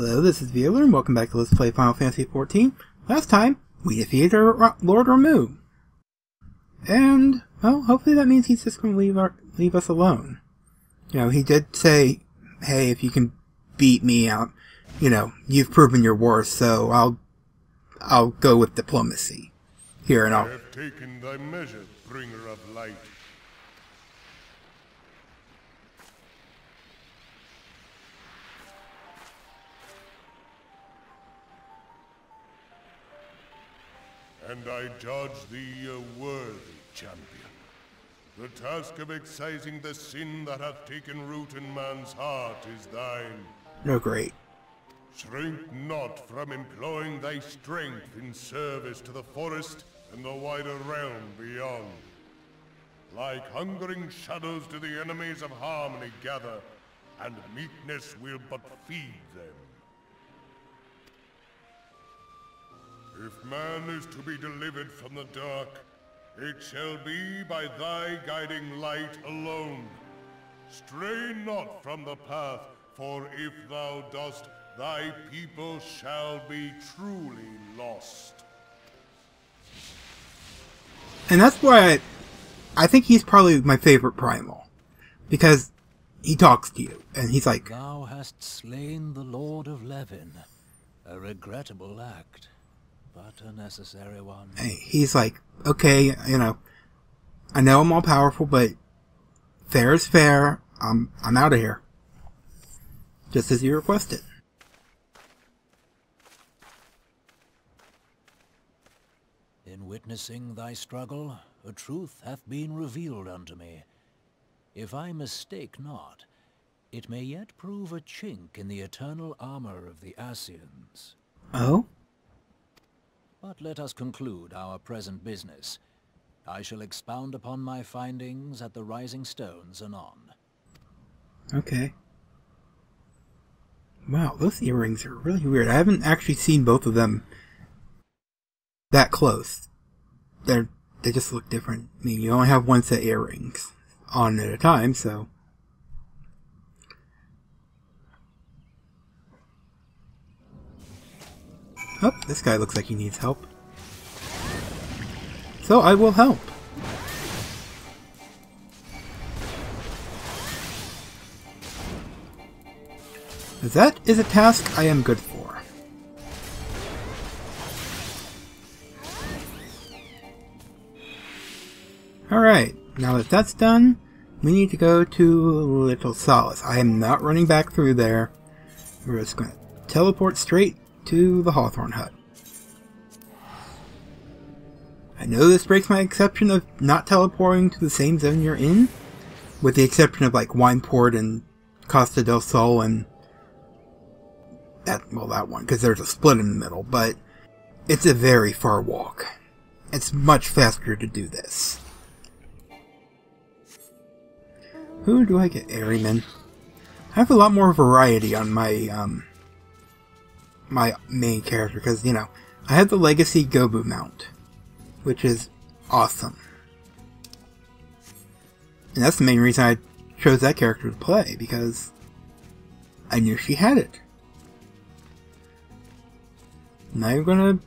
Hello, this is Violer, and welcome back to Let's Play Final Fantasy XIV. Last time, we defeated our Lord Ramuh. And, well, hopefully that means he's just going to leave us alone. You know, he did say, hey, if you can beat me out, you know, you've proven your worth, so I'll go with diplomacy. Here, and I have taken thy measure, bringer of light. And I judge thee a worthy champion. The task of excising the sin that hath taken root in man's heart is thine. No, great. Shrink not from employing thy strength in service to the forest and the wider realm beyond. Like hungering shadows do the enemies of harmony gather, and meekness will but feed them. If man is to be delivered from the dark, it shall be by thy guiding light alone. Stray not from the path, for if thou dost, thy people shall be truly lost. And that's why I think he's probably my favorite primal. Because he talks to you, and he's like, Thou hast slain the Lord of Levin. A regrettable act, but a necessary one. He's like, okay, you know I'm all powerful, but fair is fair. I'm out of here. Just as you requested. In witnessing thy struggle, a truth hath been revealed unto me. If I mistake not, it may yet prove a chink in the eternal armor of the Ascians. Oh? But let us conclude our present business. I shall expound upon my findings at the Rising Stones anon. Okay. Wow, those earrings are really weird. I haven't actually seen both of them that close. They just look different. I mean, you only have one set of earrings on at a time, so. Oh, this guy looks like he needs help. So I will help. That is a task I am good for. Alright, now that that's done, we need to go to Little Solace. I am not running back through there. We're just going to teleport straight to the Hawthorne Hut. I know this breaks my exception of not teleporting to the same zone you're in, with the exception of like Wineport and Costa del Sol and that one, because there's a split in the middle, but it's a very far walk. It's much faster to do this. Who do I get? Airyman. I have a lot more variety on my my main character, because, you know, I have the Legacy Gobu mount, which is awesome. And that's the main reason I chose that character to play, because I knew she had it. Now I'm gonna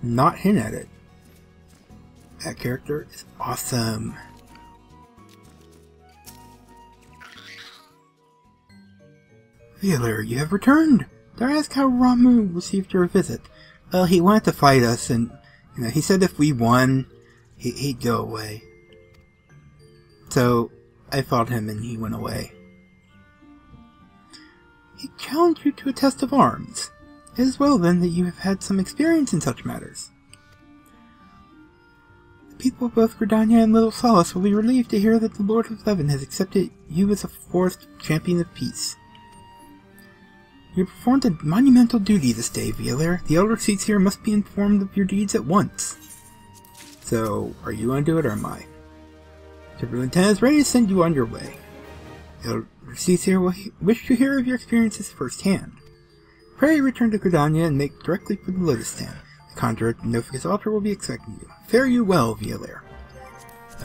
not hint at it. That character is awesome. Violer, you have returned! Dare I ask how Ramuh received your visit? Well, he wanted to fight us, and you know, he said if we won, he'd go away. So I fought him and he went away. He challenged you to a test of arms. It is well then that you have had some experience in such matters. The people of both Gridania and Little Solace will be relieved to hear that the Lord of Levin has accepted you as a fourth champion of peace. You performed a monumental duty this day, Violer. The elder seats here must be informed of your deeds at once. So, are you going to do it or am I? Superintendent is ready to send you on your way. The elder seats here will wish to hear of your experiences firsthand. Pray return to Gridania and make directly for the Lotus Stand. The conjurer at the Nofus altar will be expecting you. Fare you well, Violer.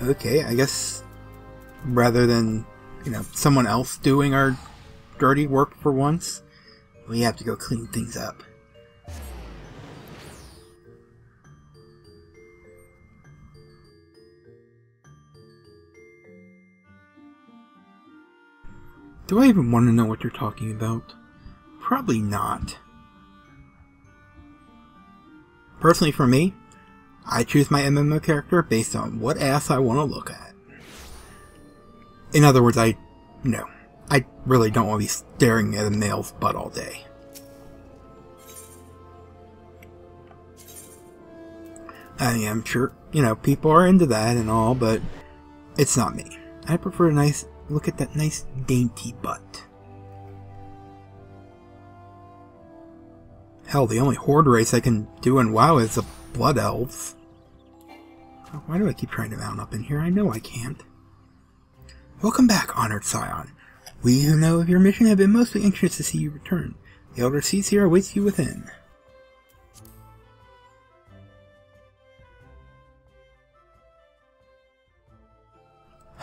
Okay, I guess rather than, you know, someone else doing our dirty work for once, We have to go clean things up. Do I even want to know what you're talking about? Probably not. Personally, for me, I choose my MMO character based on what ass I want to look at. In other words, I really don't want to be staring at a male's butt all day. I mean, I'm sure, people are into that and all, but it's not me. I prefer a nice look at that nice dainty butt. Hell, the only horde race I can do in WoW is the Blood Elves. Why do I keep trying to mount up in here? I know I can't. Welcome back, honored Scion. We who know of your mission have been mostly anxious to see you return. The Elder Seer awaits you within.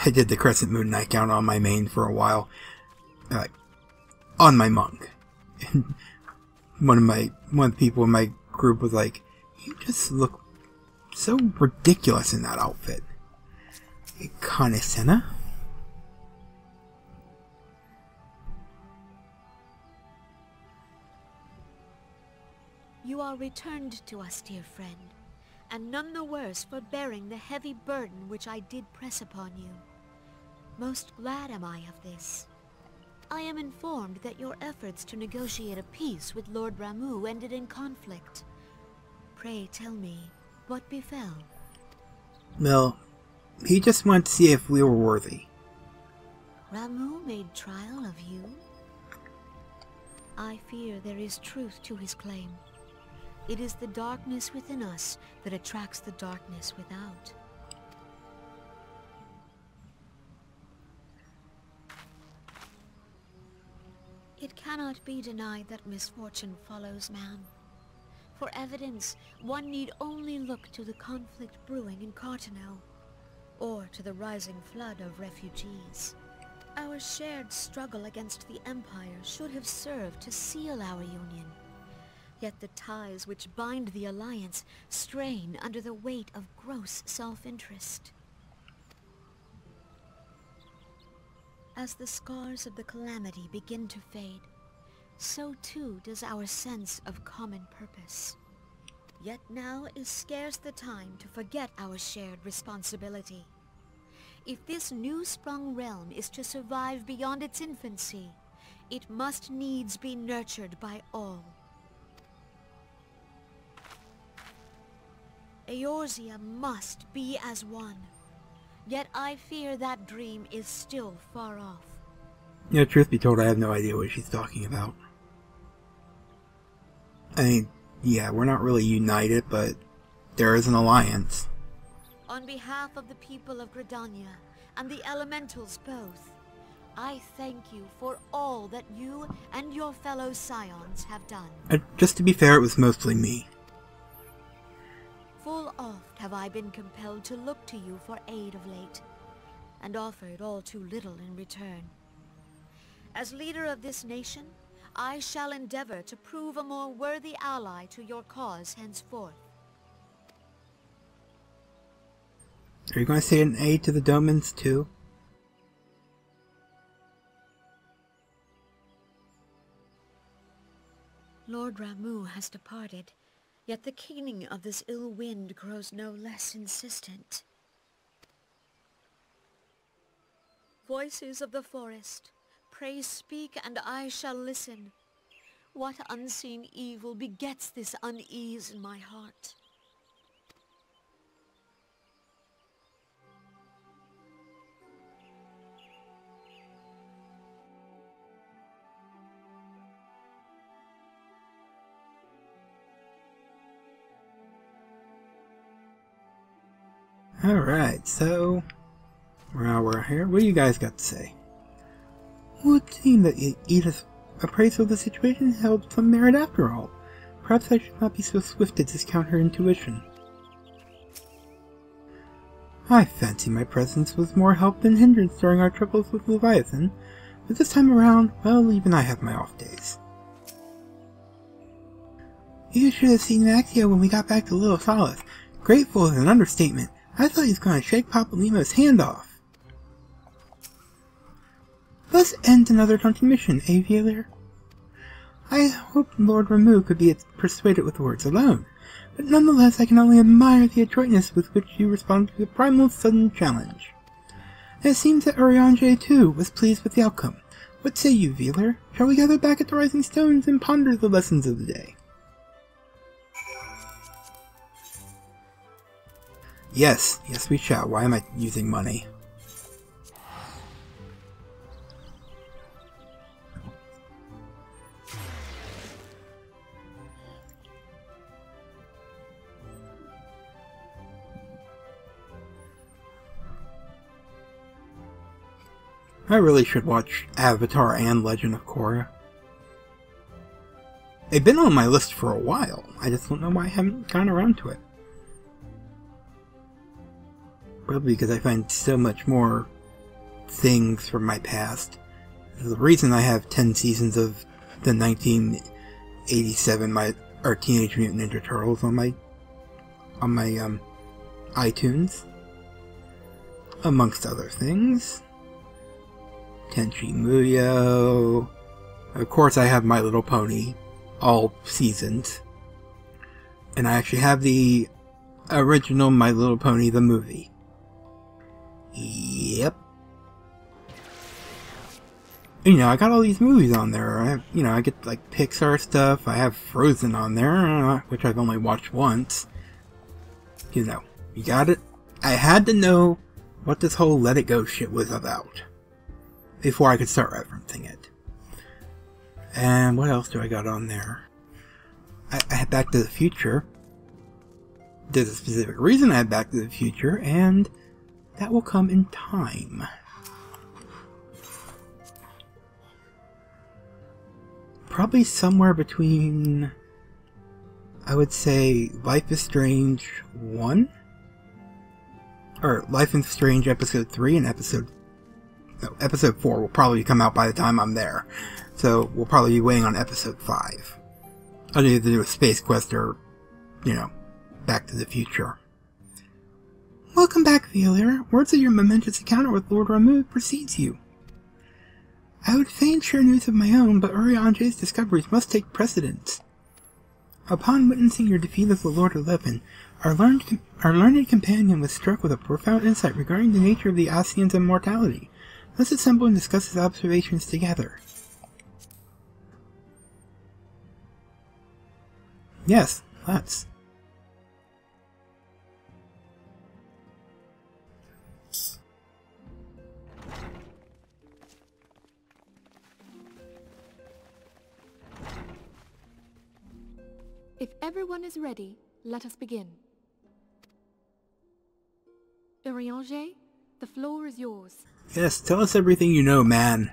I did the Crescent Moon Nightgown on my main for a while. On my monk. One of the people in my group was like, "You just look so ridiculous in that outfit." Kinda Senna. You are returned to us, dear friend, and none the worse for bearing the heavy burden which I did press upon you. Most glad am I of this. I am informed that your efforts to negotiate a peace with Lord Ramuh ended in conflict. Pray tell me, what befell? Well, he just wanted to see if we were worthy. Ramuh made trial of you? I fear there is truth to his claim. It is the darkness within us that attracts the darkness without. It cannot be denied that misfortune follows man. For evidence, one need only look to the conflict brewing in Cartano, or to the rising flood of refugees. Our shared struggle against the Empire should have served to seal our union. Yet the ties which bind the Alliance strain under the weight of gross self-interest. As the scars of the calamity begin to fade, so too does our sense of common purpose. Yet now is scarce the time to forget our shared responsibility. If this new-sprung realm is to survive beyond its infancy, it must needs be nurtured by all. Eorzea must be as one. Yet I fear that dream is still far off. Truth be told, I have no idea what she's talking about. I mean, yeah, we're not really united, but there is an alliance. On behalf of the people of Gridania, and the elementals both, I thank you for all that you and your fellow Scions have done. Just to be fair, it was mostly me. Full oft have I been compelled to look to you for aid of late, and offered all too little in return. As leader of this nation, I shall endeavor to prove a more worthy ally to your cause henceforth. Are you going to say an aid to the Domans too? Lord Ramuh has departed, yet the keening of this ill wind grows no less insistent. Voices of the forest, pray speak and I shall listen. What unseen evil begets this unease in my heart? Alright, so we're here. What do you guys got to say? It would seem that Edith's appraisal of the situation held some merit after all. Perhaps I should not be so swift to discount her intuition. I fancy my presence was more help than hindrance during our troubles with Leviathan, but this time around, well, even I have my off days. You should have seen Maxio when we got back to Little Solace. Grateful is an understatement. I thought he was going to shake Papa Limo's hand off. Thus ends another daunting mission, eh, Valier? I hope Lord Ramuh could be persuaded with words alone, but nonetheless I can only admire the adroitness with which you responded to the primal sudden challenge. It seems that Urianger, too, was pleased with the outcome. What say you, Valier? Shall we gather back at the Rising Stones and ponder the lessons of the day? Yes, yes we shall. Why am I using money? I really should watch Avatar and Legend of Korra. They've been on my list for a while. I just don't know why I haven't gotten around to it. Probably because I find so much more things from my past. The reason I have 10 seasons of the 1987 Teenage Mutant Ninja Turtles on my iTunes, amongst other things. Tenchi Muyo. Of course I have My Little Pony, all seasons. And I actually have the original My Little Pony, the movie. Yep. You know, I got all these movies on there. I get like Pixar stuff. I have Frozen on there, which I've only watched once. You know, you got it. I had to know what this whole Let It Go shit was about before I could start referencing it. And what else do I got on there? I had Back to the Future. There's a specific reason I had Back to the Future, and that will come in time. Probably somewhere between, I would say, Life is Strange 1? Or Life is Strange Episode 3 and Episode 4 will probably come out by the time I'm there. So we'll probably be waiting on Episode 5. I'll either do a Space Quest or, Back to the Future. Welcome back, Valier. Words of your momentous encounter with Lord Ramuh precedes you. I would fain share news of my own, but Urianger's discoveries must take precedence. Upon witnessing your defeat of the Lord XI, our learned companion was struck with a profound insight regarding the nature of the Ascians' immortality. Let's assemble and discuss his observations together. Yes, let's. If everyone is ready, let us begin. Urianger, the floor is yours. Yes, tell us everything you know, man.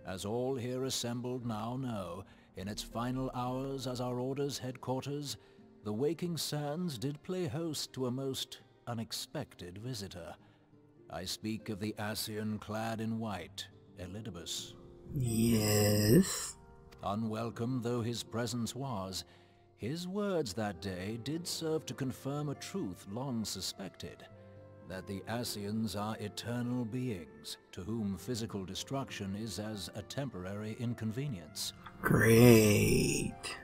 As all here assembled now know, in its final hours as our Order's headquarters, the waking sands did play host to a most unexpected visitor. I speak of the Ascian clad in white, Elidibus. Yes? Unwelcome though his presence was, his words that day did serve to confirm a truth long suspected, that the Ascians are eternal beings, to whom physical destruction is as a temporary inconvenience. Great.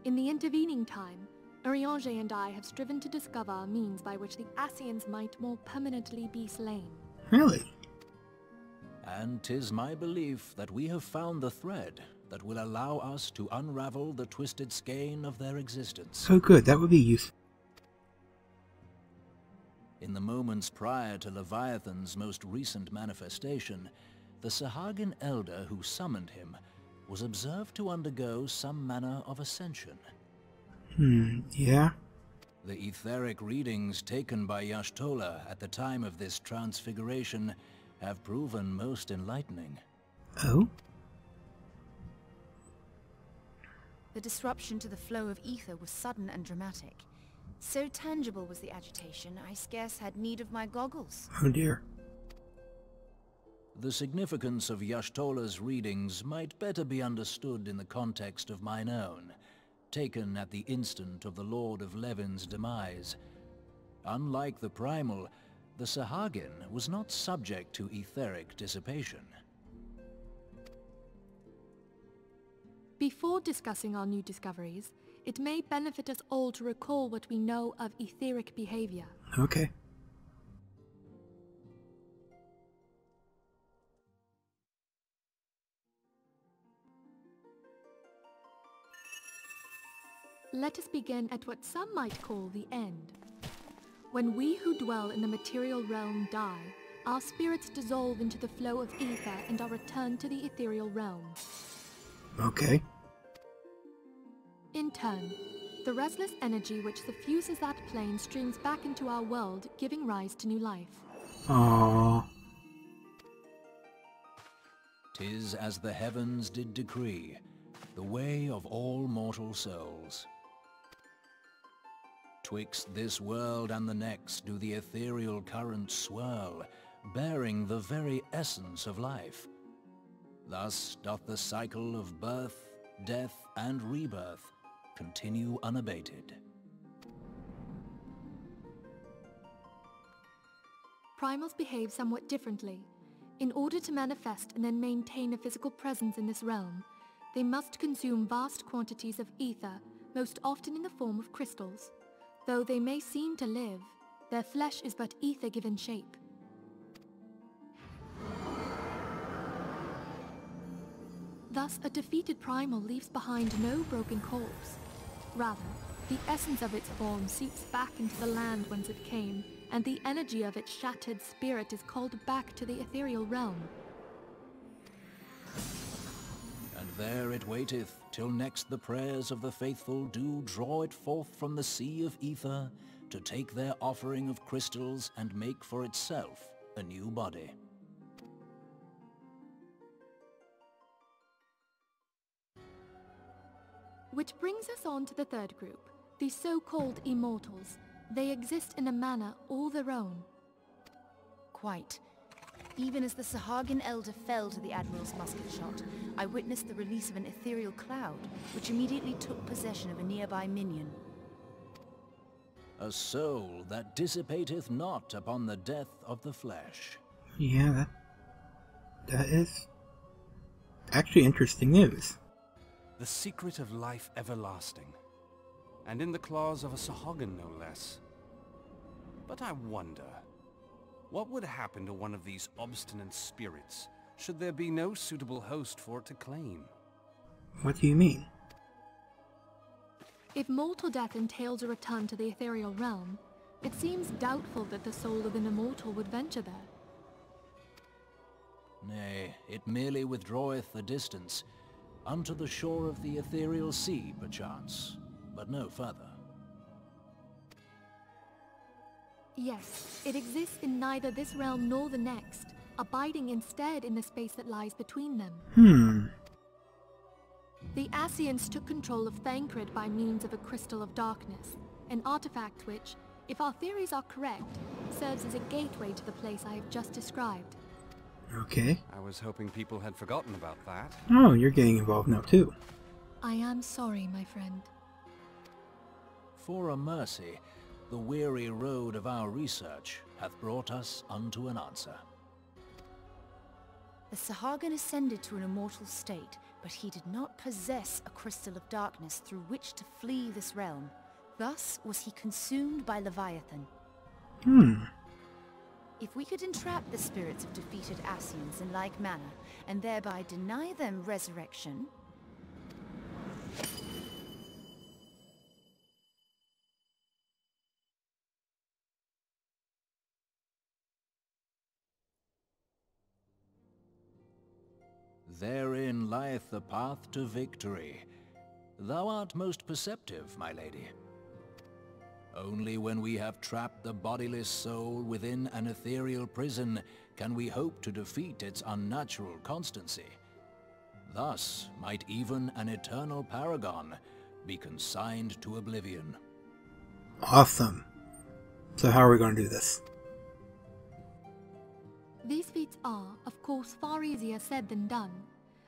In the intervening time, Urianger and I have striven to discover a means by which the Ascians might more permanently be slain. Really? And 'tis my belief that we have found the thread that will allow us to unravel the twisted skein of their existence. Oh good, that would be useful. In the moments prior to Leviathan's most recent manifestation, the Sahagin elder who summoned him was observed to undergo some manner of ascension. Yeah? The etheric readings taken by Y'shtola at the time of this transfiguration have proven most enlightening. Oh? The disruption to the flow of ether was sudden and dramatic. So tangible was the agitation, I scarce had need of my goggles. Oh dear. The significance of Y'shtola's readings might better be understood in the context of mine own, taken at the instant of the Lord of Levin's demise. Unlike the Primal, the Sahagin was not subject to etheric dissipation. Before discussing our new discoveries, it may benefit us all to recall what we know of etheric behavior. Okay. Let us begin at what some might call the end. When we who dwell in the material realm die, our spirits dissolve into the flow of ether and are returned to the ethereal realm. Okay. In turn, the restless energy which suffuses that plane streams back into our world, giving rise to new life. Aww. 'Tis as the heavens did decree, the way of all mortal souls. Twixt this world and the next do the ethereal currents swirl, bearing the very essence of life. Thus doth the cycle of birth, death, and rebirth continue unabated. Primals behave somewhat differently. In order to manifest and then maintain a physical presence in this realm, they must consume vast quantities of ether, most often in the form of crystals. Though they may seem to live, their flesh is but ether given shape. Thus, a defeated primal leaves behind no broken corpse. Rather, the essence of its form seeps back into the land whence it came, and the energy of its shattered spirit is called back to the ethereal realm. And there it waiteth, till next the prayers of the faithful do draw it forth from the sea of ether, to take their offering of crystals and make for itself a new body. Which brings us on to the third group, the so-called immortals. They exist in a manner all their own. Quite. Even as the Sahagin elder fell to the Admiral's musket shot, I witnessed the release of an ethereal cloud, which immediately took possession of a nearby minion. A soul that dissipateth not upon the death of the flesh. Yeah, that is actually interesting news. The secret of life everlasting, and in the claws of a Sahagin no less. But I wonder, what would happen to one of these obstinate spirits, should there be no suitable host for it to claim? What do you mean? If mortal death entails a return to the ethereal realm, it seems doubtful that the soul of an immortal would venture there. Nay, it merely withdraweth a distance, unto the shore of the ethereal sea, perchance, but no further. Yes, it exists in neither this realm nor the next, abiding instead in the space that lies between them. The Ascians took control of Thancred by means of a crystal of darkness, an artifact which, if our theories are correct, serves as a gateway to the place I have just described. Okay. I was hoping people had forgotten about that. Oh, you're getting involved now too. I am sorry, my friend. For a mercy, the weary road of our research hath brought us unto an answer. The Sahagin ascended to an immortal state, but he did not possess a crystal of darkness through which to flee this realm. Thus was he consumed by Leviathan. If we could entrap the spirits of defeated Ascians in like manner, and thereby deny them resurrection... Therein lieth the path to victory. Thou art most perceptive, my lady. Only when we have trapped the bodiless soul within an ethereal prison can we hope to defeat its unnatural constancy. Thus might even an eternal paragon be consigned to oblivion. Awesome. So how are we going to do this? These feats are, of course, far easier said than done.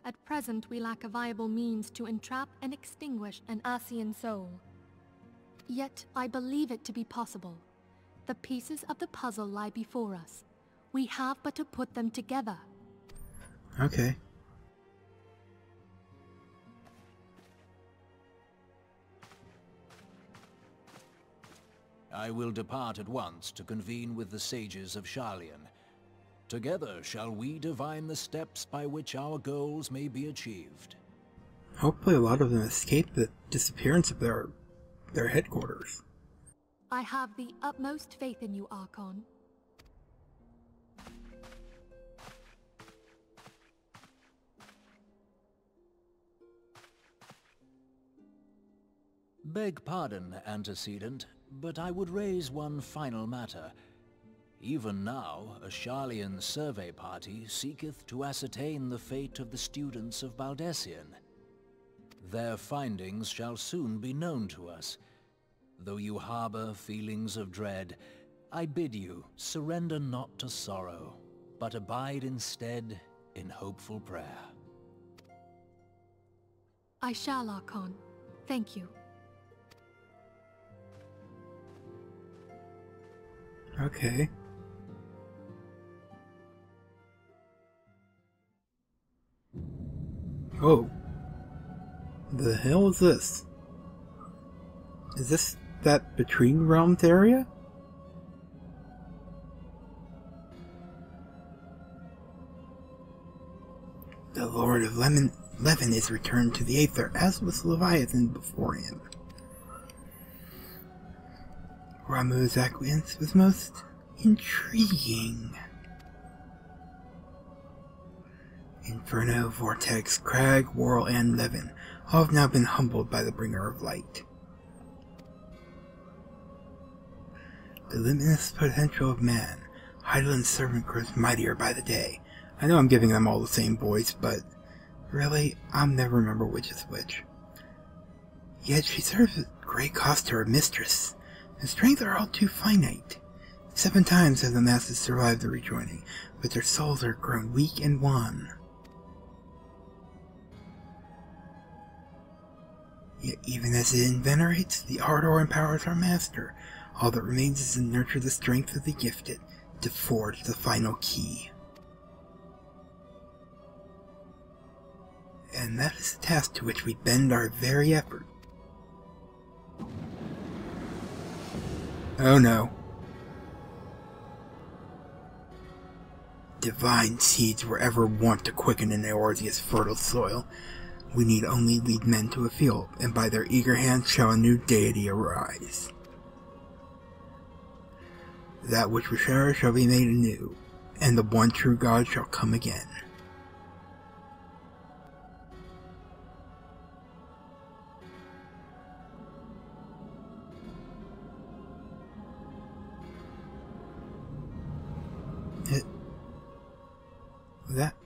At present, we lack a viable means to entrap and extinguish an Ascian soul. Yet, I believe it to be possible. The pieces of the puzzle lie before us. We have but to put them together. Okay. I will depart at once to convene with the sages of Ascian. Together shall we divine the steps by which our goals may be achieved. Hopefully a lot of them escape the disappearance of their headquarters. I have the utmost faith in you, Archon. Beg pardon, antecedent, but I would raise one final matter. Even now, a Ascian survey party seeketh to ascertain the fate of the students of Baldessian. Their findings shall soon be known to us. Though you harbor feelings of dread, I bid you surrender not to sorrow, but abide instead in hopeful prayer. I shall, Archon. Thank you. Okay. Oh. The hell is this? Is this that Between Realms area? The Lord of Levin is returned to the Aether, as was Leviathan before him. Ramuh's acquiescence was most intriguing. Inferno, Vortex, Crag, Whirl, and Levin all have now been humbled by the Bringer of Light. The limitless potential of man, Hydaelyn's servant, grows mightier by the day. I know I'm giving them all the same voice, but really, I'll never remember which is which. Yet she serves at great cost to her mistress. Her strength are all too finite. 7 times have the masses survived the rejoining, but their souls are grown weak and wan. Yet even as it invenerates, the Ardor empowers our master. All that remains is to nurture the strength of the gifted, to forge the final key. And that is the task to which we bend our very effort. Oh no. Divine seeds were ever wont to quicken in Eorzea's fertile soil. We need only lead men to a field, and by their eager hands shall a new deity arise. That which was cherished shall be made anew, and the one true God shall come again.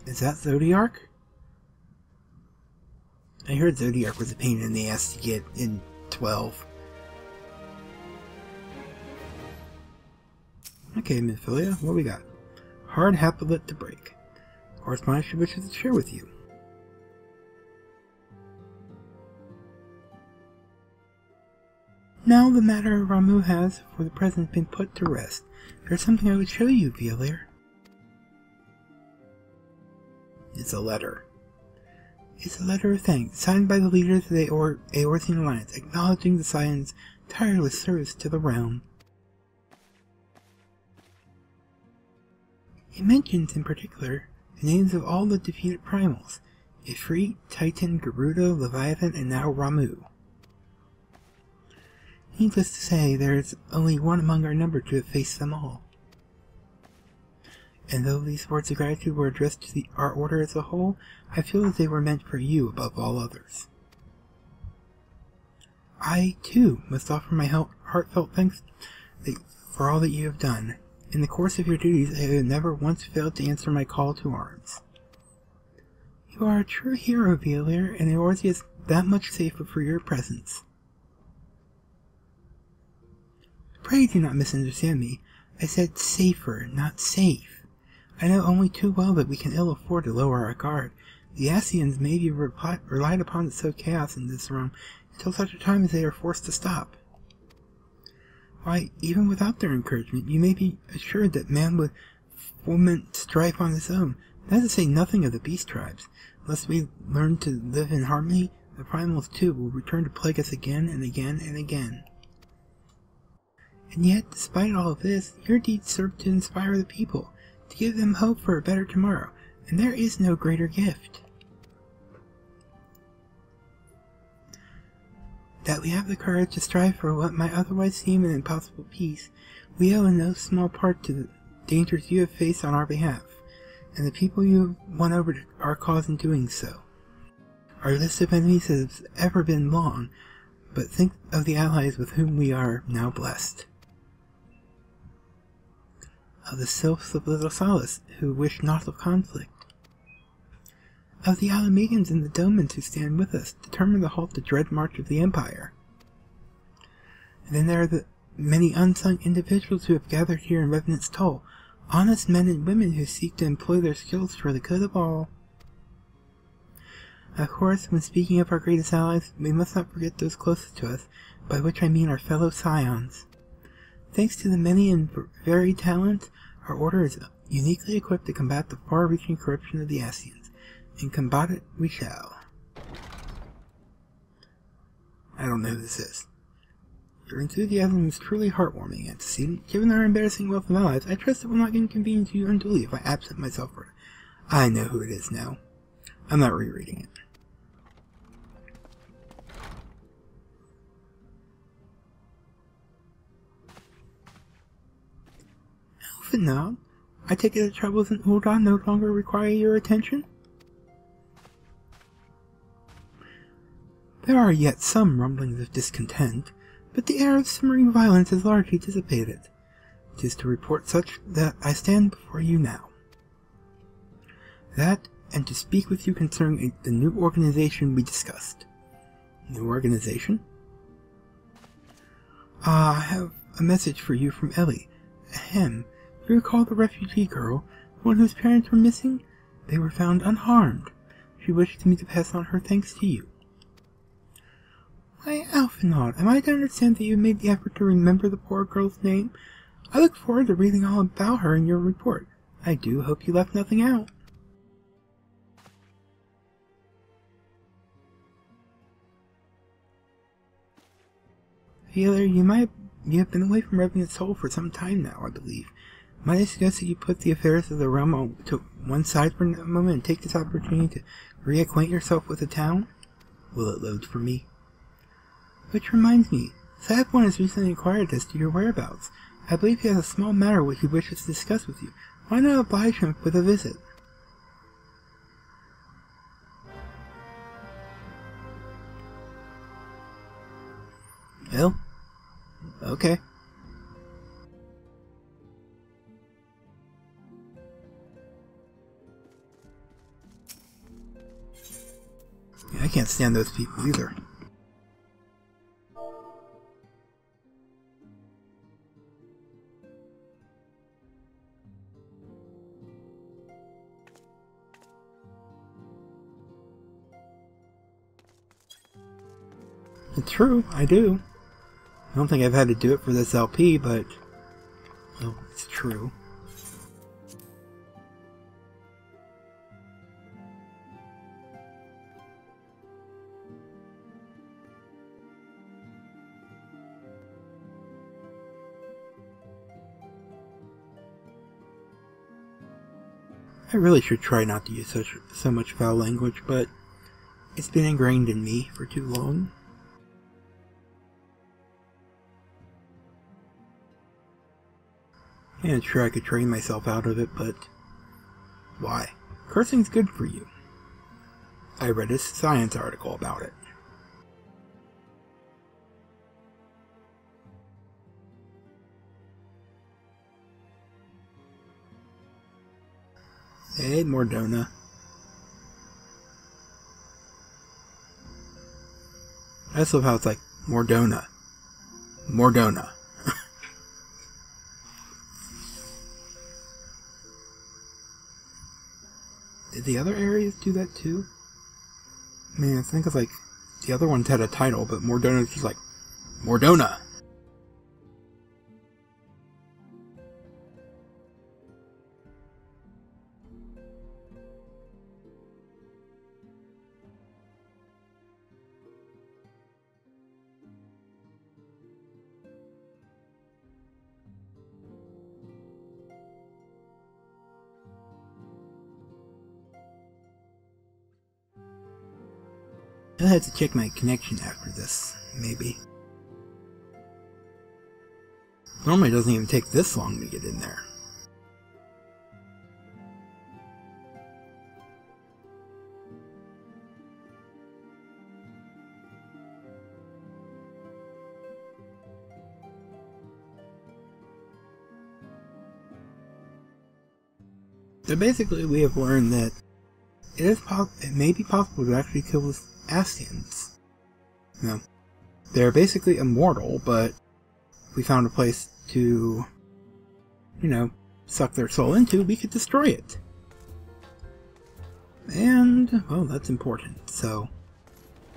Is that Zodiark? I heard Zodiark was a pain in the ass to get in 12. Okay, Minfilia, what we got? Hard haplet to break. Correspondence she wishes to share with you. Now the matter of Ramuh has, for the present, been put to rest. There's something I would show you, Violaire. It's a letter. It's a letter of thanks, signed by the leaders of the Eorzean Alliance, acknowledging the Scion's tireless service to the realm. It mentions, in particular, the names of all the defeated primals, Ifrit, Titan, Garuda, Leviathan, and now Ramuh. Needless to say, there is only one among our number to have faced them all. And though these words of gratitude were addressed to our order as a whole, I feel that they were meant for you above all others. I, too, must offer my heartfelt thanks for all that you have done. In the course of your duties, I have never once failed to answer my call to arms. You are a true hero, Violaire, and Eorzea is that much safer for your presence. Pray do not misunderstand me. I said safer, not safe. I know only too well that we can ill afford to lower our guard. The Ascians may be relied upon to sow chaos in this realm until such a time as they are forced to stop. Why, even without their encouragement, you may be assured that man would foment strife on his own, not to say nothing of the beast tribes. Unless we learn to live in harmony, the primals too will return to plague us again and again and again. And yet, despite all of this, your deeds serve to inspire the people, to give them hope for a better tomorrow, and there is no greater gift. That we have the courage to strive for what might otherwise seem an impossible peace, we owe in no small part to the dangers you have faced on our behalf, and the people you have won over to our cause in doing so. Our list of enemies has ever been long, but think of the allies with whom we are now blessed. Of the sylphs of Little Solace, who wish naught of conflict. Of the Alamegans and the Domans who stand with us, determined to halt the dread march of the Empire. And then there are the many unsung individuals who have gathered here in Revenant's Toll, honest men and women who seek to employ their skills for the good of all. Of course, when speaking of our greatest allies, we must not forget those closest to us, by which I mean our fellow Scions. Thanks to the many and varied talents, our order is uniquely equipped to combat the far-reaching corruption of the Ascians, and combat it we shall. I don't know who this is. Your enthusiasm is truly heartwarming, antecedent. Given our embarrassing wealth of allies, I trust it will not inconvenience you unduly if I absent myself for it. I know who it is now. I'm not rereading it. Elfenod, I take it the troubles in Ul'dah no longer require your attention? There are yet some rumblings of discontent, but the air of simmering violence has largely dissipated. 'Tis to report such that I stand before you now. That, and to speak with you concerning the new organization we discussed. New organization? I have a message for you from Ellie. Ahem. You recall the refugee girl, the one whose parents were missing? They were found unharmed. She wishes me to pass on her thanks to you. Why, Elfenod, am I to understand that you made the effort to remember the poor girl's name? I look forward to reading all about her in your report. I do hope you left nothing out. Healer, you have been away from Revenant's Toll for some time now, I believe. Might I suggest that you put the affairs of the realm to one side for a moment and take this opportunity to reacquaint yourself with the town? Will it load for me? Which reminds me, Sav1 has recently inquired as to your whereabouts. I believe he has a small matter which he wishes to discuss with you. Why not oblige him with a visit? Well, okay. Yeah, I can't stand those people either. It's true, I do. I don't think I've had to do it for this LP, but, well, it's true. I really should try not to use so much foul language, but it's been ingrained in me for too long. Yeah, sure, I could train myself out of it, but why? Cursing's good for you. I read a science article about it. Hey, Mordona. I just love how it's like, Mordona. Mordona. did the other areas do that too? I mean, I think it's like, the other ones had a title, but Mordona's just like, Mordona! I'll have to check my connection after this, maybe. Normally it doesn't even take this long to get in there. So basically we have learned that it may be possible to actually kill the Ascians. You know, they're basically immortal, but if we found a place to, you know, suck their soul into, we could destroy it. And, well, that's important, so...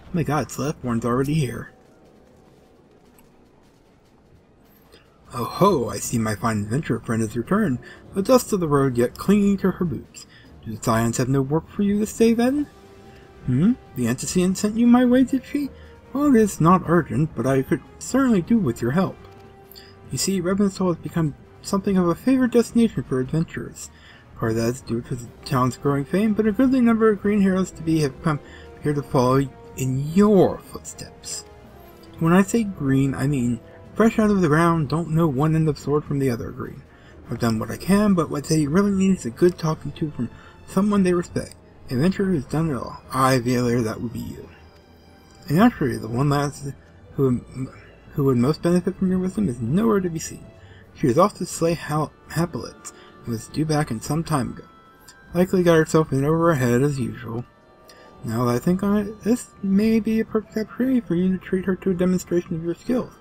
Oh my god, Celestborn's already here. Oh ho, I see my fine adventurer friend has returned, the dust of the road yet clinging to her boots. Do the Scions have no work for you this day, then? The Ascian sent you my way, did she? Well, it is not urgent, but I could certainly do with your help. You see, Ravensol has become something of a favorite destination for adventurers. Part of that is due to the town's growing fame, but a goodly number of green heroes to be have come here to follow in your footsteps. When I say green, I mean fresh out of the ground, don't know one end of sword from the other green. I've done what I can, but what they really need is a good talking to from someone they respect. Adventurer who's done it all. Aye, Valer, that would be you. And naturally, the one lass who would most benefit from your wisdom is nowhere to be seen. She is off to slay Hapalids, and was due back in some time ago. Likely got herself in over her head as usual. Now that I think on it, this may be a perfect opportunity for you to treat her to a demonstration of your skills.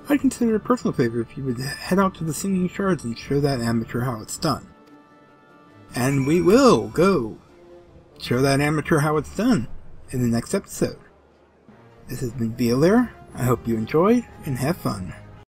I'd consider it a personal favor if you would head out to the Singing Shards and show that amateur how it's done. And we will go show that amateur how it's done in the next episode. This has been Valer. I hope you enjoyed and have fun.